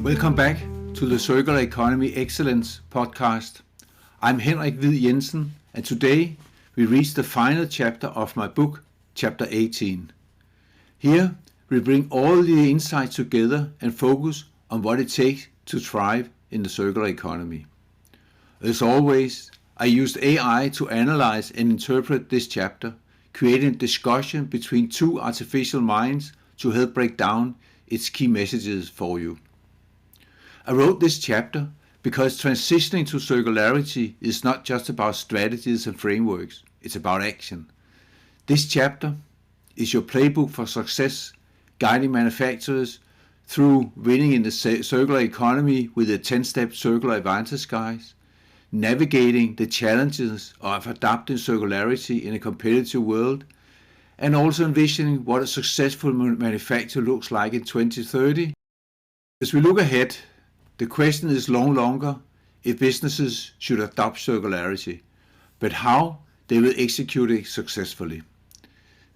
Welcome back to the Circular Economy Excellence podcast. I'm Henrik Hvid Jensen, and today we reach the final chapter of my book, chapter 18. Here we bring all the insights together and focus on what it takes to thrive in the circular economy. As always, I used AI to analyze and interpret this chapter, creating a discussion between two artificial minds to help break down its key messages for you. I wrote this chapter because transitioning to circularity is not just about strategies and frameworks, it's about action. This chapter is your playbook for success, guiding manufacturers through winning in the circular economy with the 10-step circular advantage guides, navigating the challenges of adapting circularity in a competitive world, and also envisioning what a successful manufacturer looks like in 2030. As we look ahead, the question is no longer if businesses should adopt circularity, but how they will execute it successfully.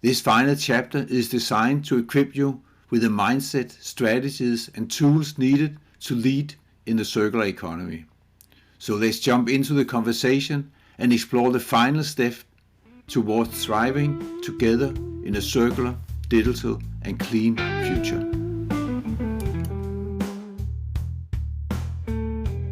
This final chapter is designed to equip you with the mindset, strategies, and tools needed to lead in the circular economy. So let's jump into the conversation and explore the final step towards thriving together in a circular, digital, and clean future.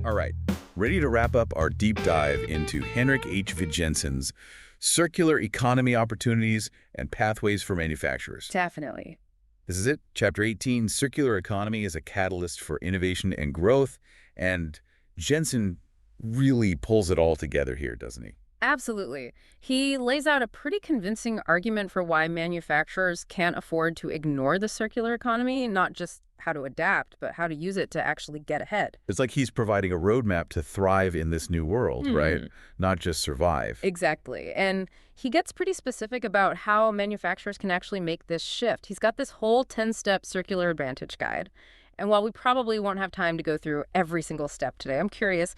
All right, ready to wrap up our deep dive into Henrik H. Hvid Jensen's Circular Economy Opportunities and Pathways for Manufacturers. Definitely. This is it, Chapter 18, Circular Economy as a Catalyst for Innovation and Growth. And Jensen really pulls it all together here, doesn't he? Absolutely. He lays out a pretty convincing argument for why manufacturers can't afford to ignore the circular economy, not just how to adapt, but how to use it to actually get ahead. It's like he's providing a roadmap to thrive in this new world, right? Not just survive. Exactly. And he gets pretty specific about how manufacturers can actually make this shift. He's got this whole 10-step circular advantage guide. And while we probably won't have time to go through every single step today, I'm curious,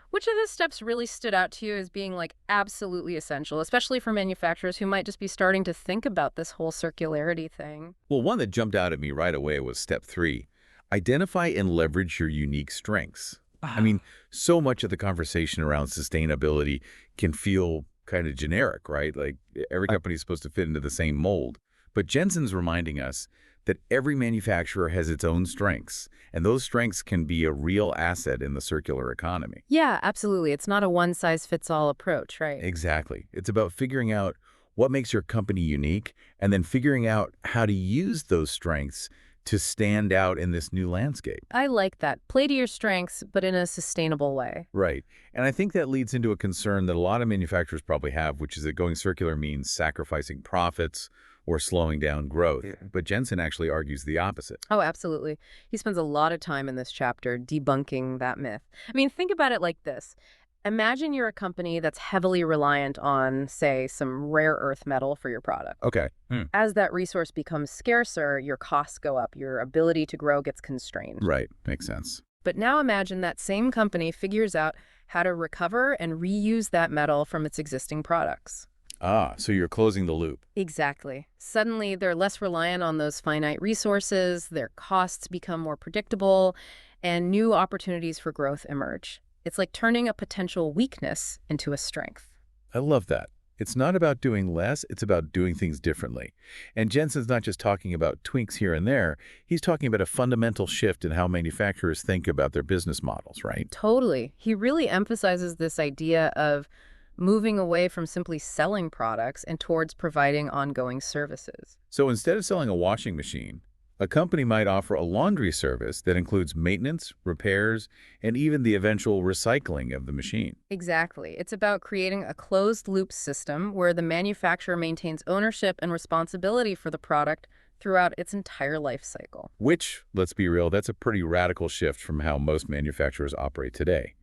which of the steps really stood out to you as being like absolutely essential, especially for manufacturers who might just be starting to think about this whole circularity thing? Well, one that jumped out at me right away was step 3. Identify and leverage your unique strengths. I mean, so much of the conversation around sustainability can feel kind of generic, right? Like every company is supposed to fit into the same mold. But Jensen's reminding us that every manufacturer has its own strengths, and those strengths can be a real asset in the circular economy. Yeah, absolutely. It's not a one-size-fits-all approach, right? Exactly. It's about figuring out what makes your company unique and then figuring out how to use those strengths to stand out in this new landscape. I like that. Play to your strengths, but in a sustainable way. Right. And I think that leads into a concern that a lot of manufacturers probably have, which is that going circular means sacrificing profits or slowing down growth. But Jensen actually argues the opposite. Oh, absolutely. He spends a lot of time in this chapter debunking that myth. I mean, think about it like this. Imagine you're a company that's heavily reliant on, say, some rare earth metal for your product. Okay. As that resource becomes scarcer, your costs go up, your ability to grow gets constrained. Right. Makes sense. But now imagine that same company figures out how to recover and reuse that metal from its existing products. Ah, so you're closing the loop. Exactly. Suddenly, they're less reliant on those finite resources, their costs become more predictable, and new opportunities for growth emerge. It's like turning a potential weakness into a strength. I love that. It's not about doing less, it's about doing things differently. And Jensen's not just talking about tweaks here and there, he's talking about a fundamental shift in how manufacturers think about their business models, right? Totally. He really emphasizes this idea of moving away from simply selling products and towards providing ongoing services. So instead of selling a washing machine, a company might offer a laundry service that includes maintenance, repairs, and even the eventual recycling of the machine. Exactly. It's about creating a closed-loop system where the manufacturer maintains ownership and responsibility for the product throughout its entire life cycle. Which, let's be real, that's a pretty radical shift from how most manufacturers operate today.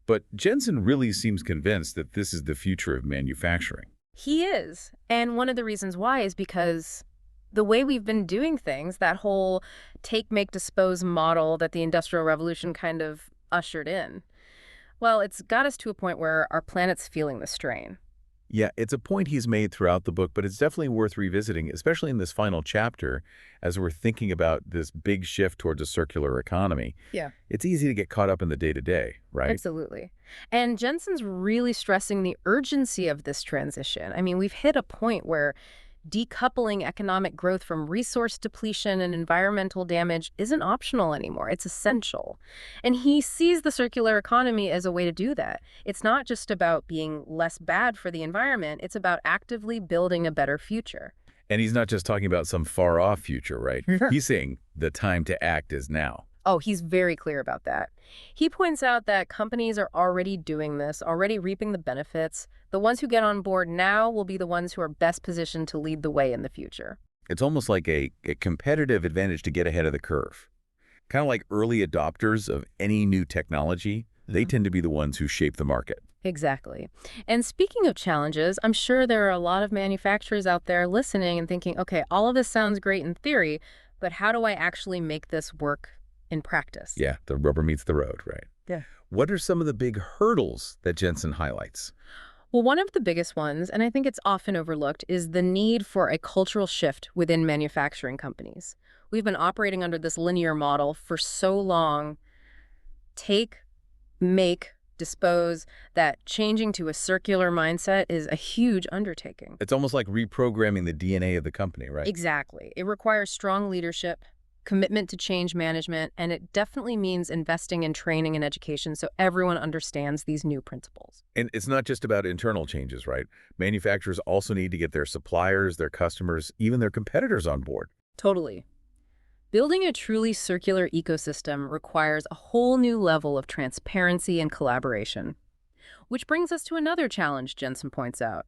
But Jensen really seems convinced that this is the future of manufacturing. He is. And one of the reasons why is because the way we've been doing things, that whole take, make, dispose model that the Industrial Revolution kind of ushered in, well, it's got us to a point where our planet's feeling the strain. Yeah, it's a point he's made throughout the book, but it's definitely worth revisiting, especially in this final chapter, as we're thinking about this big shift towards a circular economy. Yeah. It's easy to get caught up in the day-to-day, right? Absolutely. And Jensen's really stressing the urgency of this transition. I mean, we've hit a point where decoupling economic growth from resource depletion and environmental damage isn't optional anymore. It's essential. And he sees the circular economy as a way to do that. It's not just about being less bad for the environment, it's about actively building a better future. And he's not just talking about some far-off future, right? Sure. He's saying the time to act is now. Oh, he's very clear about that. He points out that companies are already doing this, already reaping the benefits. The ones who get on board now will be the ones who are best positioned to lead the way in the future. It's almost like a competitive advantage to get ahead of the curve. Kind of like early adopters of any new technology, they tend to be the ones who shape the market. Exactly. And speaking of challenges, I'm sure there are a lot of manufacturers out there listening and thinking, okay, all of this sounds great in theory, but how do I actually make this work in practice? Yeah, the rubber meets the road, right? Yeah. What are some of the big hurdles that Jensen highlights? Well, one of the biggest ones, and I think it's often overlooked, is the need for a cultural shift within manufacturing companies. We've been operating under this linear model for so long. Take, make, dispose, that changing to a circular mindset is a huge undertaking. It's almost like reprogramming the DNA of the company, right? Exactly. It requires strong leadership, commitment to change management, and it definitely means investing in training and education so everyone understands these new principles. And it's not just about internal changes, right? Manufacturers also need to get their suppliers, their customers, even their competitors on board. Totally. Building a truly circular ecosystem requires a whole new level of transparency and collaboration. Which brings us to another challenge Jensen points out: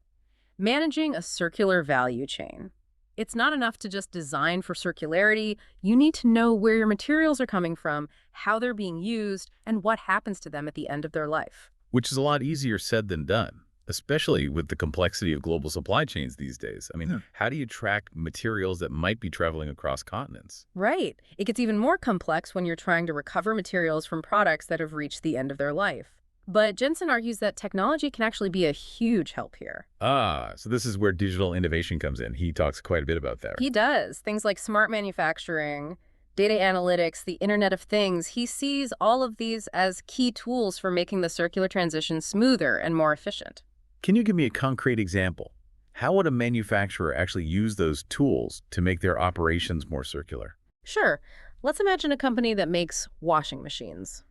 managing a circular value chain. It's not enough to just design for circularity. You need to know where your materials are coming from, how they're being used, and what happens to them at the end of their life. Which is a lot easier said than done, especially with the complexity of global supply chains these days. I mean, how do you track materials that might be traveling across continents? Right. It gets even more complex when you're trying to recover materials from products that have reached the end of their life. But Jensen argues that technology can actually be a huge help here. So this is where digital innovation comes in. He talks quite a bit about that. He does. Things like smart manufacturing, data analytics, the Internet of Things. He sees all of these as key tools for making the circular transition smoother and more efficient. Can you give me a concrete example? How would a manufacturer actually use those tools to make their operations more circular? Sure. Let's imagine a company that makes washing machines.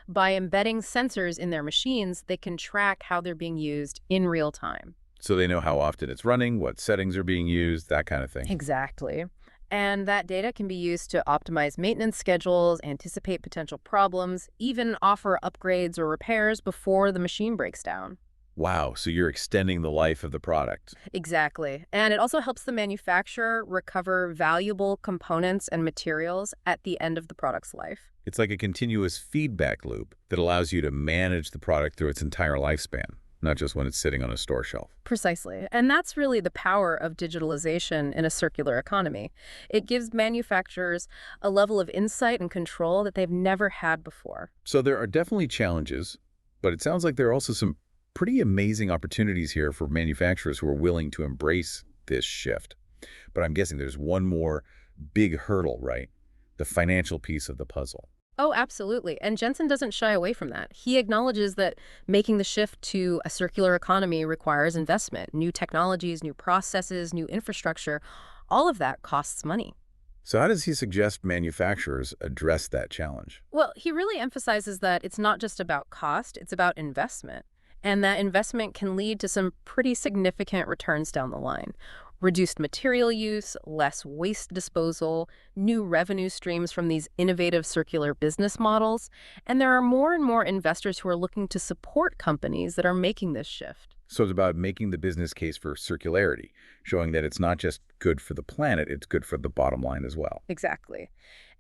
By embedding sensors in their machines, they can track how they're being used in real time. So they know how often it's running, what settings are being used, that kind of thing. Exactly. And that data can be used to optimize maintenance schedules, anticipate potential problems, even offer upgrades or repairs before the machine breaks down. Wow, so you're extending the life of the product. Exactly. And it also helps the manufacturer recover valuable components and materials at the end of the product's life. It's like a continuous feedback loop that allows you to manage the product through its entire lifespan, not just when it's sitting on a store shelf. Precisely. And that's really the power of digitalization in a circular economy. It gives manufacturers a level of insight and control that they've never had before. So there are definitely challenges, but it sounds like there are also some pretty amazing opportunities here for manufacturers who are willing to embrace this shift. But I'm guessing there's one more big hurdle, right? The financial piece of the puzzle. Oh, absolutely. And Jensen doesn't shy away from that. He acknowledges that making the shift to a circular economy requires investment, new technologies, new processes, new infrastructure. All of that costs money. So how does he suggest manufacturers address that challenge? Well, he really emphasizes that it's not just about cost, it's about investment. And that investment can lead to some pretty significant returns down the line. Reduced material use, less waste disposal, new revenue streams from these innovative circular business models. And there are more and more investors who are looking to support companies that are making this shift. So it's about making the business case for circularity, showing that it's not just good for the planet, it's good for the bottom line as well. Exactly.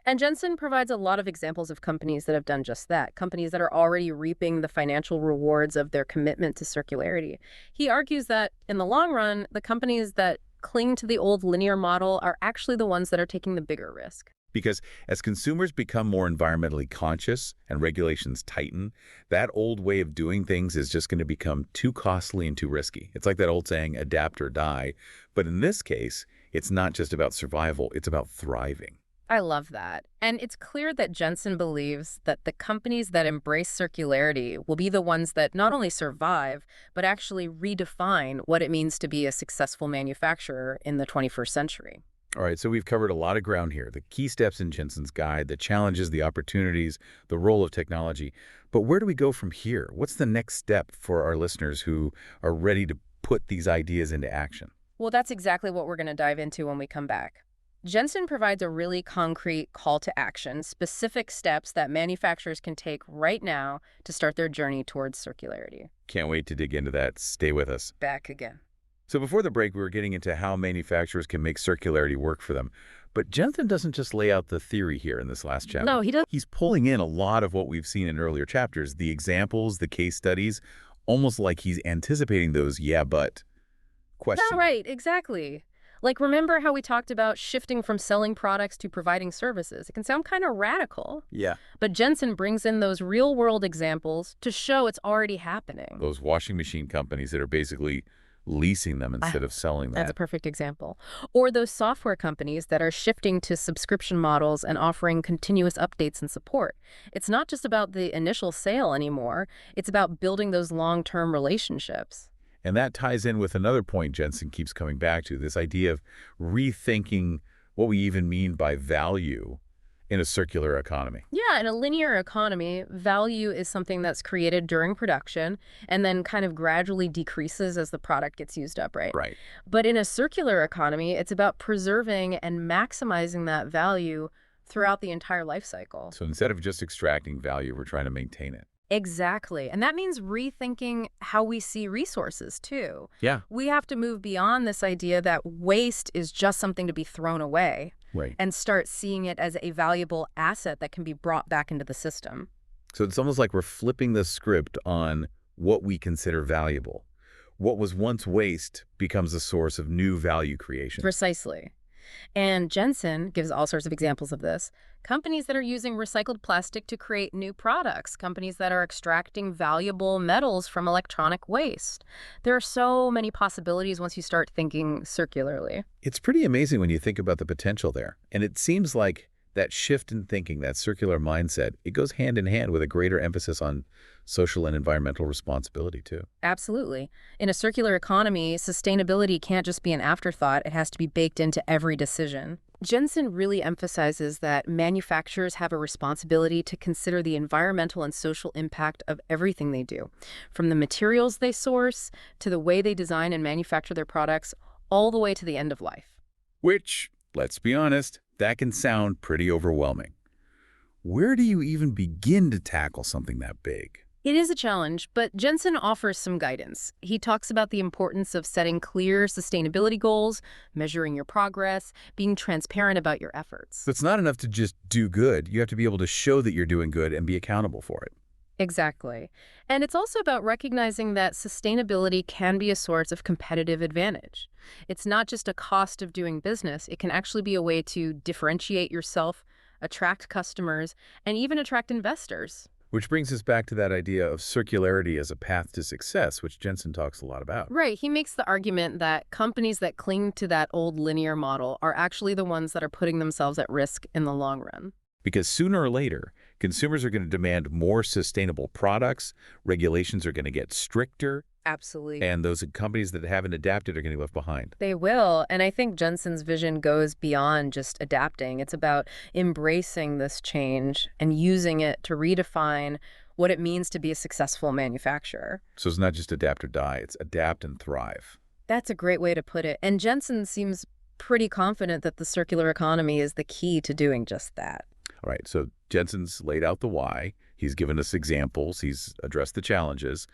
And Jensen provides a lot of examples of companies that have done just that, companies that are already reaping the financial rewards of their commitment to circularity. He argues that in the long run, the companies that cling to the old linear model are actually the ones that are taking the bigger risk. Because as consumers become more environmentally conscious and regulations tighten, that old way of doing things is just going to become too costly and too risky. It's like that old saying, adapt or die. But in this case, it's not just about survival, it's about thriving. I love that. And it's clear that Jensen believes that the companies that embrace circularity will be the ones that not only survive, but actually redefine what it means to be a successful manufacturer in the 21st century. All right, so we've covered a lot of ground here. The key steps in Jensen's guide, the challenges, the opportunities, the role of technology. But where do we go from here? What's the next step for our listeners who are ready to put these ideas into action? Well, that's exactly what we're going to dive into when we come back. Jensen provides a really concrete call to action, specific steps that manufacturers can take right now to start their journey towards circularity. Can't wait to dig into that. Stay with us. Back again. So before the break, we were getting into how manufacturers can make circularity work for them. But Jensen doesn't just lay out the theory here in this last chapter. No, he doesn't. He's pulling in a lot of what we've seen in earlier chapters, the examples, the case studies, almost like he's anticipating those yeah, but questions. Yeah, right, exactly. Like, remember how we talked about shifting from selling products to providing services? It can sound kind of radical. Yeah. But Jensen brings in those real-world examples to show it's already happening. Those washing machine companies that are basically leasing them instead of selling them. That's a perfect example. Or those software companies that are shifting to subscription models and offering continuous updates and support. It's not just about the initial sale anymore. It's about building those long-term relationships. And that ties in with another point Jensen keeps coming back to, this idea of rethinking what we even mean by value in a circular economy. Yeah, in a linear economy, value is something that's created during production and then kind of gradually decreases as the product gets used up, right? Right. But in a circular economy, it's about preserving and maximizing that value throughout the entire life cycle. So instead of just extracting value, we're trying to maintain it. Exactly. And that means rethinking how we see resources, too. Yeah. We have to move beyond this idea that waste is just something to be thrown away. Right. And start seeing it as a valuable asset that can be brought back into the system. So it's almost like we're flipping the script on what we consider valuable. What was once waste becomes a source of new value creation. Precisely. And Jensen gives all sorts of examples of this. Companies that are using recycled plastic to create new products, companies that are extracting valuable metals from electronic waste. There are so many possibilities once you start thinking circularly. It's pretty amazing when you think about the potential there. And it seems like that shift in thinking, that circular mindset, it goes hand in hand with a greater emphasis on social and environmental responsibility, too. Absolutely. In a circular economy, sustainability can't just be an afterthought. It has to be baked into every decision. Jensen really emphasizes that manufacturers have a responsibility to consider the environmental and social impact of everything they do, from the materials they source to the way they design and manufacture their products, all the way to the end of life. Which, let's be honest, that can sound pretty overwhelming. Where do you even begin to tackle something that big? It is a challenge, but Jensen offers some guidance. He talks about the importance of setting clear sustainability goals, measuring your progress, being transparent about your efforts. So it's not enough to just do good. You have to be able to show that you're doing good and be accountable for it. Exactly. And it's also about recognizing that sustainability can be a source of competitive advantage. It's not just a cost of doing business. It can actually be a way to differentiate yourself, attract customers, and even attract investors. Which brings us back to that idea of circularity as a path to success, which Jensen talks a lot about. Right. He makes the argument that companies that cling to that old linear model are actually the ones that are putting themselves at risk in the long run. Because sooner or later, consumers are going to demand more sustainable products, regulations are going to get stricter, Absolutely. and those companies that haven't adapted are getting left behind. They will. And I think Jensen's vision goes beyond just adapting. It's about embracing this change and using it to redefine what it means to be a successful manufacturer. So it's not just adapt or die, it's adapt and thrive. That's a great way to put it. And Jensen seems pretty confident that the circular economy is the key to doing just that. All right, so Jensen's laid out the why. He's given us examples. He's addressed the challenges.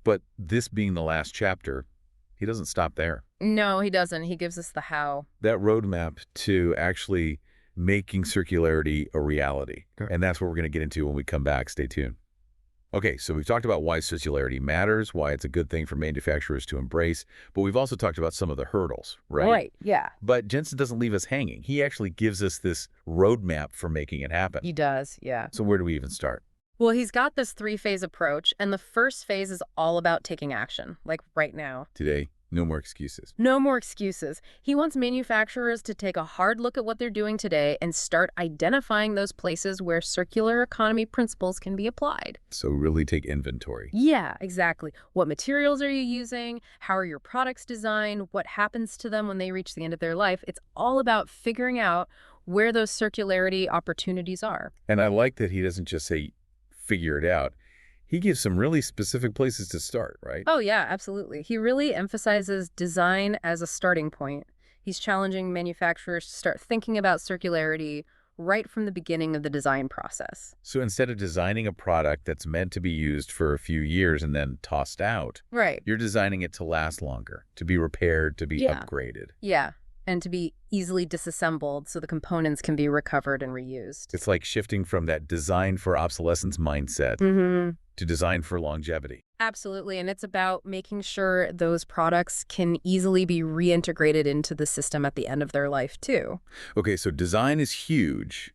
But this being the last chapter, he doesn't stop there. No, he doesn't. He gives us the how. That roadmap to actually making circularity a reality. And that's what we're going to get into when we come back. Stay tuned. Okay, so we've talked about why circularity matters, why it's a good thing for manufacturers to embrace, but we've also talked about some of the hurdles, right? Right, yeah. But Jensen doesn't leave us hanging. He actually gives us this roadmap for making it happen. He does, yeah. So where do we even start? Well, he's got this three-phase approach, and the first phase is all about taking action, like right now. Today, no more excuses. No more excuses. He wants manufacturers to take a hard look at what they're doing today and start identifying those places where circular economy principles can be applied. So really take inventory. Yeah, exactly. What materials are you using? How are your products designed? What happens to them when they reach the end of their life? It's all about figuring out where those circularity opportunities are. And I like that he doesn't just say, figure it out. He gives some really specific places to start, right? Oh, yeah, absolutely. He really emphasizes design as a starting point. He's challenging manufacturers to start thinking about circularity right from the beginning of the design process. So instead of designing a product that's meant to be used for a few years and then tossed out, Right. you're designing it to last longer, to be repaired, to be upgraded. Yeah, and to be easily disassembled so the components can be recovered and reused. It's like shifting from that design for obsolescence mindset to design for longevity. Absolutely, and it's about making sure those products can easily be reintegrated into the system at the end of their life, too. Okay, so design is huge.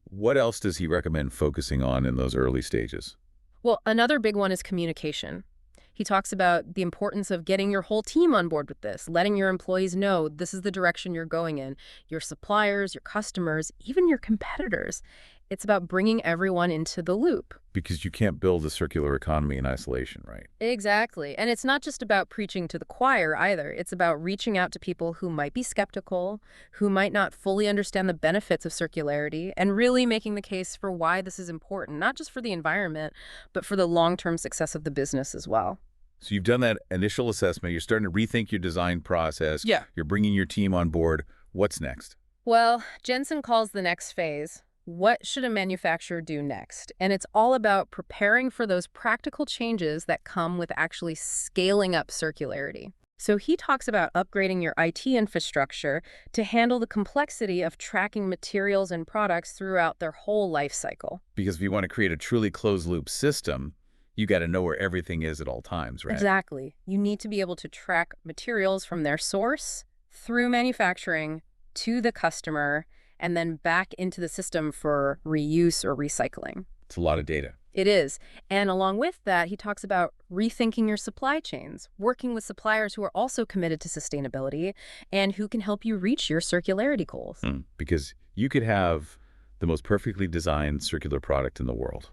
What else does he recommend focusing on in those early stages? Well, another big one is communication. He talks about the importance of getting your whole team on board with this, letting your employees know this is the direction you're going in, your suppliers, your customers, even your competitors. It's about bringing everyone into the loop. Because you can't build a circular economy in isolation, right? Exactly. And it's not just about preaching to the choir either. It's about reaching out to people who might be skeptical, who might not fully understand the benefits of circularity, and really making the case for why this is important, not just for the environment, but for the long-term success of the business as well. So you've done that initial assessment. You're starting to rethink your design process. Yeah. You're bringing your team on board. What's next? Well, Jensen calls the next phase, what should a manufacturer do next? And it's all about preparing for those practical changes that come with actually scaling up circularity. So he talks about upgrading your IT infrastructure to handle the complexity of tracking materials and products throughout their whole life cycle. Because if you want to create a truly closed-loop system, you got to know where everything is at all times, right? Exactly. You need to be able to track materials from their source through manufacturing to the customer and then back into the system for reuse or recycling. It's a lot of data. It is. And along with that, he talks about rethinking your supply chains, working with suppliers who are also committed to sustainability and who can help you reach your circularity goals. Because you could have the most perfectly designed circular product in the world.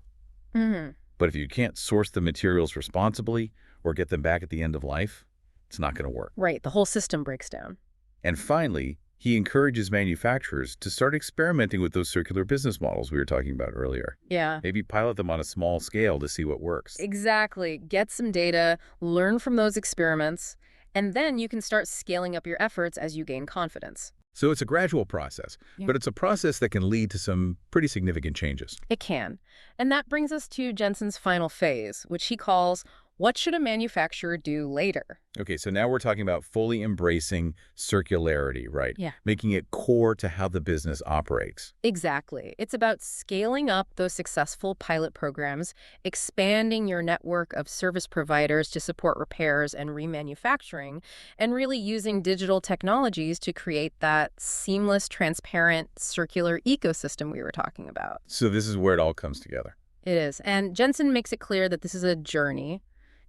But if you can't source the materials responsibly or get them back at the end of life, it's not going to work. Right. The whole system breaks down. And finally, he encourages manufacturers to start experimenting with those circular business models we were talking about earlier. Yeah. Maybe pilot them on a small scale to see what works. Exactly. Get some data, learn from those experiments, and then you can start scaling up your efforts as you gain confidence. So it's a gradual process, but it's a process that can lead to some pretty significant changes. It can. And that brings us to Jensen's final phase, which he calls, what should a manufacturer do later? Okay, so now we're talking about fully embracing circularity, right? Yeah. Making it core to how the business operates. Exactly. It's about scaling up those successful pilot programs, expanding your network of service providers to support repairs and remanufacturing, and really using digital technologies to create that seamless, transparent, circular ecosystem we were talking about. So this is where it all comes together. It is. And Jensen makes it clear that this is a journey.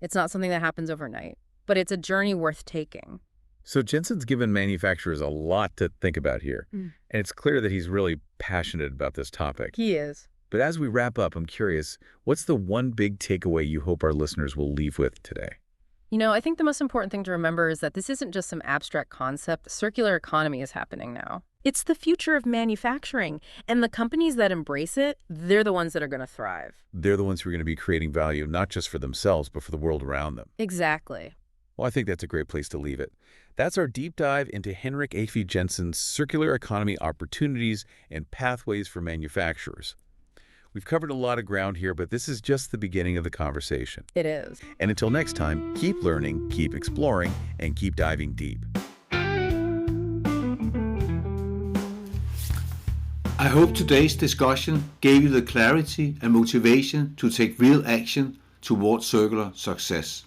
It's not something that happens overnight, but it's a journey worth taking. So Jensen's given manufacturers a lot to think about here, and it's clear that he's really passionate about this topic. He is. But as we wrap up, I'm curious, what's the one big takeaway you hope our listeners will leave with today? You know, I think the most important thing to remember is that this isn't just some abstract concept. Circular economy is happening now. It's the future of manufacturing, and the companies that embrace it, they're the ones that are going to thrive. They're the ones who are going to be creating value, not just for themselves, but for the world around them. Exactly. Well, I think that's a great place to leave it. That's our deep dive into Henrik A.F. Jensen's circular economy opportunities and pathways for manufacturers. We've covered a lot of ground here, but this is just the beginning of the conversation. It is. And until next time, keep learning, keep exploring, and keep diving deep. I hope today's discussion gave you the clarity and motivation to take real action towards circular success.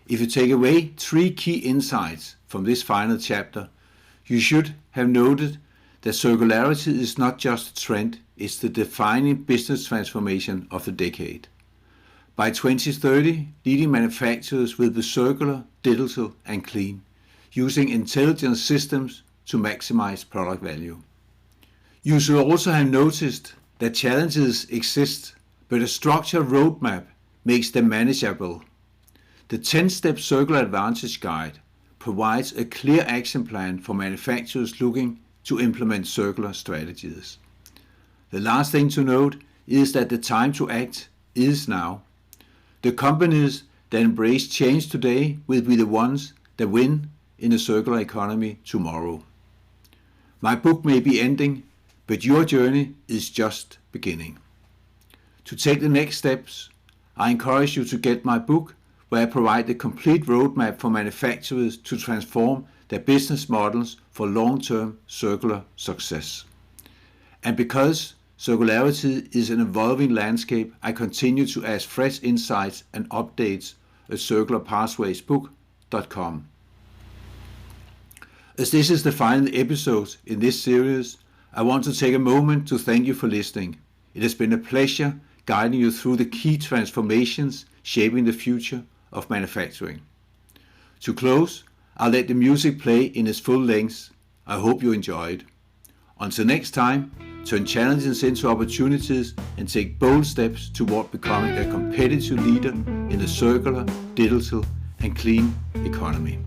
If you take away 3 key insights from this final chapter, you should have noted that circularity is not just a trend, it's the defining business transformation of the decade. By 2030, leading manufacturers will be circular, digital and clean, using intelligent systems to maximize product value. You should also have noticed that challenges exist, but a structured roadmap makes them manageable. The 10-step Circular Advantage Guide provides a clear action plan for manufacturers looking to implement circular strategies. The last thing to note is that the time to act is now. The companies that embrace change today will be the ones that win in a circular economy tomorrow. My book may be ending, but your journey is just beginning. To take the next steps, I encourage you to get my book, where I provide the complete roadmap for manufacturers to transform their business models for long-term circular success. And because circularity is an evolving landscape, I continue to add fresh insights and updates at circularpathwaysbook.com. As this is the final episode in this series, I want to take a moment to thank you for listening. It has been a pleasure guiding you through the key transformations shaping the future of manufacturing. To close, I'll let the music play in its full length. I hope you enjoyed. Until next time, turn challenges into opportunities and take bold steps toward becoming a competitive leader in a circular, digital and clean economy.